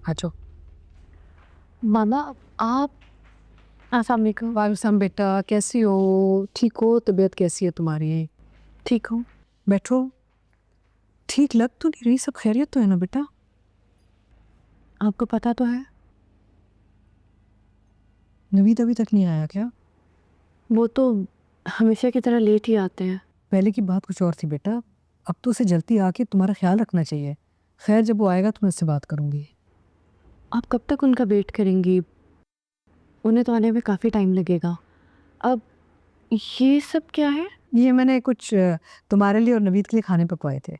आ जाओ। मामा आप अस्सलाम वालेकुम। वालेकुम बेटा, कैसी हो? ठीक हो? तबीयत कैसी है तुम्हारी? ठीक हूँ। बैठो। ठीक लग तो नहीं रही, सब खैरियत तो है ना बेटा? आपको पता तो है नवीद अभी तक नहीं आया क्या? वो तो हमेशा की तरह लेट ही आते हैं। पहले की बात कुछ और थी बेटा, अब तो उसे जल्दी आके तुम्हारा ख्याल रखना चाहिए। खैर, जब वो आएगा तो मैं उससे बात करूंगी। आप कब तक उनका वेट करेंगी? उन्हें तो आने में काफ़ी टाइम लगेगा। अब ये सब क्या है? ये मैंने कुछ तुम्हारे लिए और नवीद के लिए खाने पकवाए थे।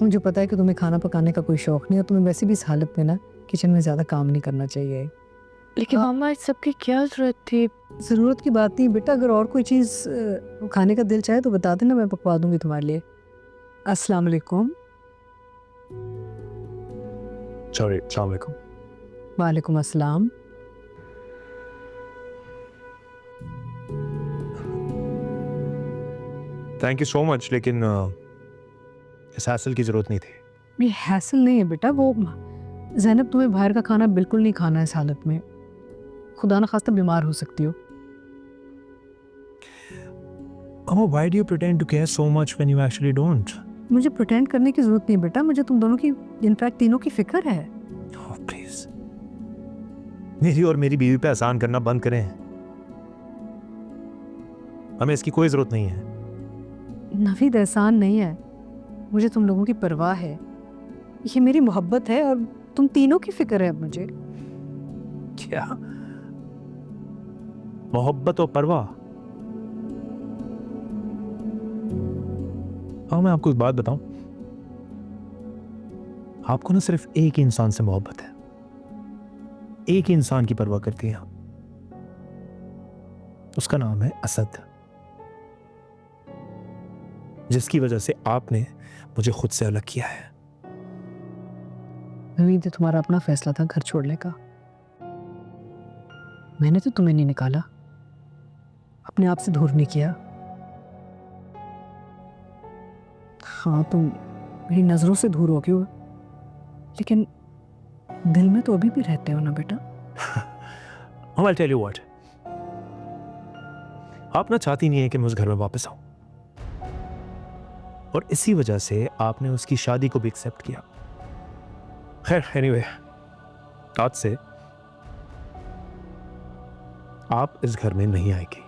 मुझे पता है कि तुम्हें खाना पकाने का कोई शौक नहीं है, तुम्हें वैसे भी इस हालत में ना किचन में ज़्यादा काम नहीं करना चाहिए। लेकिन मामा इस सब की क्या ज़रूरत थी? ज़रूरत की बात नहीं बेटा, अगर और कोई चीज़ खाने का दिल चाहे तो बता देना, मैं पकवा दूंगी तुम्हारे लिए। अस्सलाम वालेकुम। सॉरी, अस्सलाम वालेकुम। वालेकुम अस्सलाम। थैंक यू सो मच, लेकिन इस हासिल की ज़रूरत नहीं थी। ये हैसल नहीं है बेटा, वो ज़ैनब तुम्हें बाहर का खाना बिल्कुल नहीं खाना है इस हालत में, खुदा न खास्ता बीमार हो सकती हो। Oh, why do you pretend to care so much when you actually don't? मुझे प्रिटेंड करने की ज़रूरत नहीं बेटा, मुझे तुम दोनों की, इनफैक्ट तीनों की फिक्र है। Oh, please. मेरी और मेरी बीवी पे एहसान करना बंद करें। हमें इसकी कोई ज़रूरत नहीं है। नवीद, एहसान नहीं है, मुझे तुम लोगों की परवाह है, ये मेरी मोहब्बत है और तुम तीनों की फिक्र है अब मुझे। क्या मोहब्बत और परवाह? हाँ, मैं आपको एक बात बताऊं, आपको ना सिर्फ एक ही इंसान से मोहब्बत है, एक ही इंसान की परवाह करती है, उसका नाम है असद, जिसकी वजह से आपने मुझे खुद से अलग किया है। नवीद, तुम्हारा अपना फैसला था घर छोड़ने का, मैंने तो तुम्हें नहीं निकाला, अपने आप से दूर नहीं किया। हाँ, तुम मेरी नजरों से दूर हो गए हो, लेकिन दिल में तो अभी भी रहते हो ना बेटा। I'll tell you what, आप ना चाहती नहीं है कि मैं उस घर में वापस आऊं, और इसी वजह से आपने उसकी शादी को भी एक्सेप्ट किया। खैर, एनीवे, आज से आप इस घर में नहीं आएगी।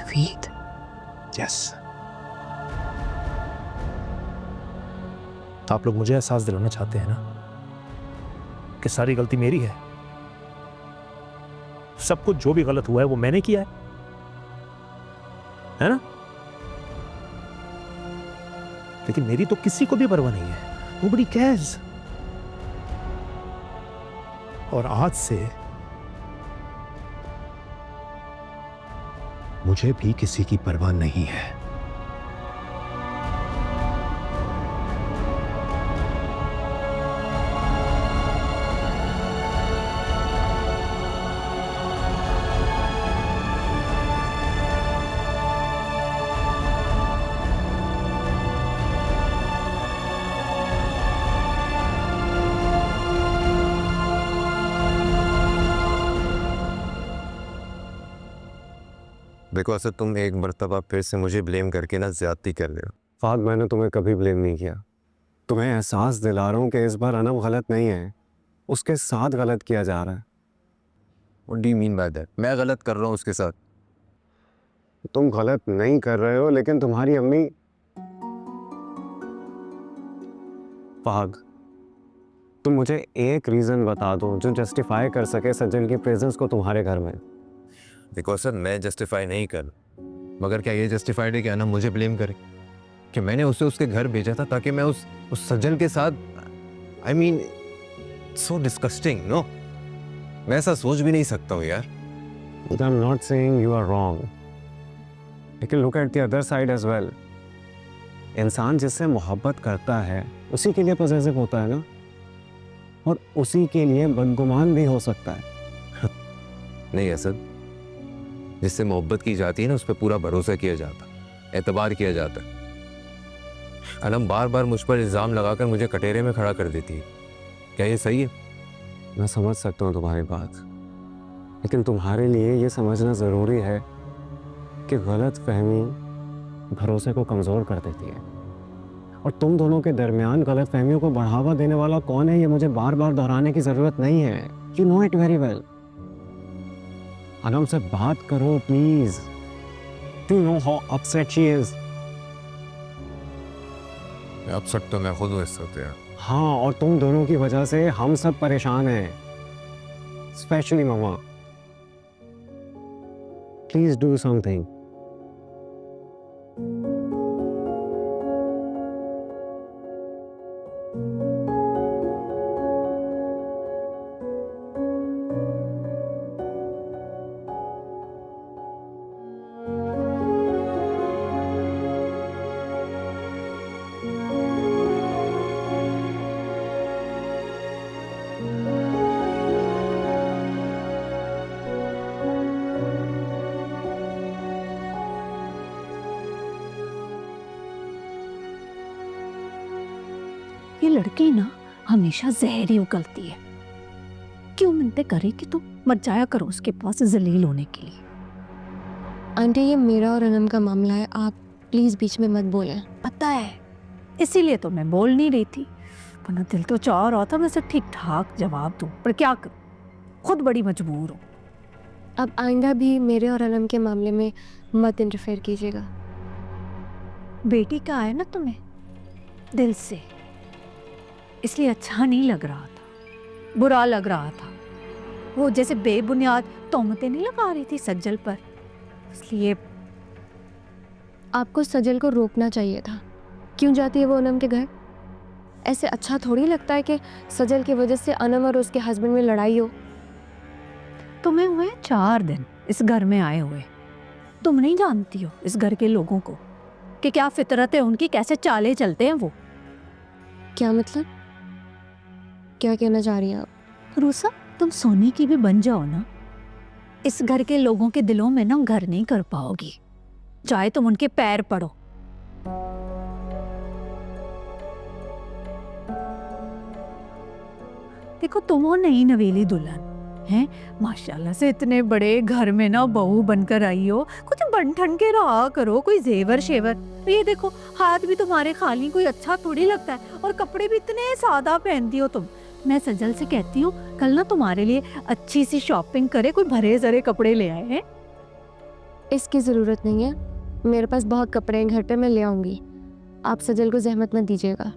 नवीद, यस, आप लोग मुझे एहसास दिलाना चाहते हैं ना कि सारी गलती मेरी है, सब कुछ जो भी गलत हुआ है वो मैंने किया है ना? लेकिन मेरी तो किसी को भी परवाह नहीं है, nobody cares। और आज से मुझे भी किसी की परवाह नहीं है। देखो असद, तुम एक मर्तबा फिर से मुझे ब्लेम करके ना ज्यादती कर रहे हो। फाद, मैंने तुम्हें कभी ब्लेम नहीं किया। तुम्हें एहसास दिला रहा हूँ कि इस बार अनम गलत नहीं है, उसके साथ गलत किया जा रहा है। What do you mean by that? मैं गलत कर रहा हूँ उसके साथ? तुम गलत नहीं कर रहे हो, लेकिन तुम्हारी अम्मी। फाद, तुम मुझे एक रीजन बता दो जो जस्टिफाई कर सके सज्जन की प्रेजेंस को तुम्हारे घर में। देखो असद, मैं जस्टिफाई नहीं कर, मगर क्या ये जस्टिफाइड है कि अनम मुझे ब्लेम करे कि मैंने उसे उसके घर भेजा था ताकि मैं उस सज्जन के साथ, I mean so disgusting, no? मैं ऐसा सोच भी नहीं सकता हूँ यार। I am not saying you are wrong, लेकिन look at the other side as well. इंसान जिससे मोहब्बत करता है उसी के लिए पॉसेसिव होता है ना, और उसी के लिए बदगुमान भी हो सकता है। नहीं असद, जिससे मोहब्बत की जाती है ना उस पर पूरा भरोसा किया जाता, एतबार किया जाता है। अनम बार बार मुझ पर इल्ज़ाम लगाकर मुझे कटेरे में खड़ा कर देती है क्या ये सही है? मैं समझ सकता हूँ तुम्हारी बात, लेकिन तुम्हारे लिए ये समझना ज़रूरी है कि गलत फहमी भरोसे को कमज़ोर कर देती है। और तुम दोनों के दरमियान गलत फहमियों को बढ़ावा देने वाला कौन है, ये मुझे बार बार दोहराने की ज़रूरत नहीं है। You know it very well. Anam से बात करो please. Do you know how upset she is? Upset तो मैं खुद हूँ इस वक्त यार। हाँ, और तुम दोनों की वजह से हम सब परेशान हैं, specially mama. Please do something. ये लड़की ना हमेशा जहर ही उगलती है। क्यों मिन्नतें करे कि तुम मत जाया करो उसके पास जलील होने के लिए। आंटी ये मेरा और अनम का मामला है, आप प्लीज़ बीच में मत बोलें। पता है, इसीलिए तो मैं बोल नहीं रही थी, वरना दिल तो चाह रहा था मैं से ठीक ठाक जवाब दूं, पर क्या करूं, खुद बड़ी मजबूर हूँ। अब आइंदा भी मेरे और अनम के मामले में मत इंटरफेयर कीजिएगा। बेटी का है ना तुम्हें दिल से, इसलिए अच्छा नहीं लग रहा था, बुरा लग रहा था। वो जैसे बेबुनियाद तोहमतें नहीं लगा रही थी सज्जल पर, इसलिए आपको सजल को रोकना चाहिए था। क्यों जाती है वो अनम के घर? ऐसे अच्छा थोड़ी लगता है कि सजल की वजह से अनम और उसके हस्बैंड में लड़ाई हो। तुम्हें हुए 4 दिन इस घर में आए हुए, तुम नहीं जानती हो इस घर के लोगों को कि क्या फितरत है उनकी, कैसे चाले चलते हैं वो। क्या मतलब? क्या कहना चाह रही हैं आप? रूसा, तुम सोने की भी बन जाओ ना, इस घर के लोगों के दिलों में ना घर नहीं कर पाओगी, चाहे तुम उनके पैर पड़ो। देखो तुम हो नई नवेली दुल्हन हैं, माशाल्लाह से इतने बड़े घर में ना बहू बनकर आई हो, कुछ बन ठन के रहा करो, कोई जेवर शेवर। तो ये देखो हाथ भी तुम्हारे खाली, कोई अच्छा थोड़ी लगता है, और कपड़े भी इतने सादा पहनती हो तुम। मैं सजल से कहती हूँ कल ना तुम्हारे लिए अच्छी सी शॉपिंग करे, कोई भरे जरे कपड़े ले आए हैं। इसकी ज़रूरत नहीं है, मेरे पास बहुत कपड़े हैं घर पे, मैं ले आऊँगी। आप सजल को जहमत मत दीजिएगा।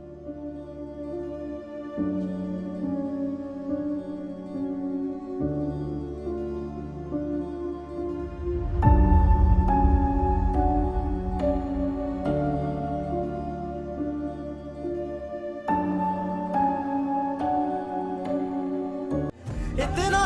इतना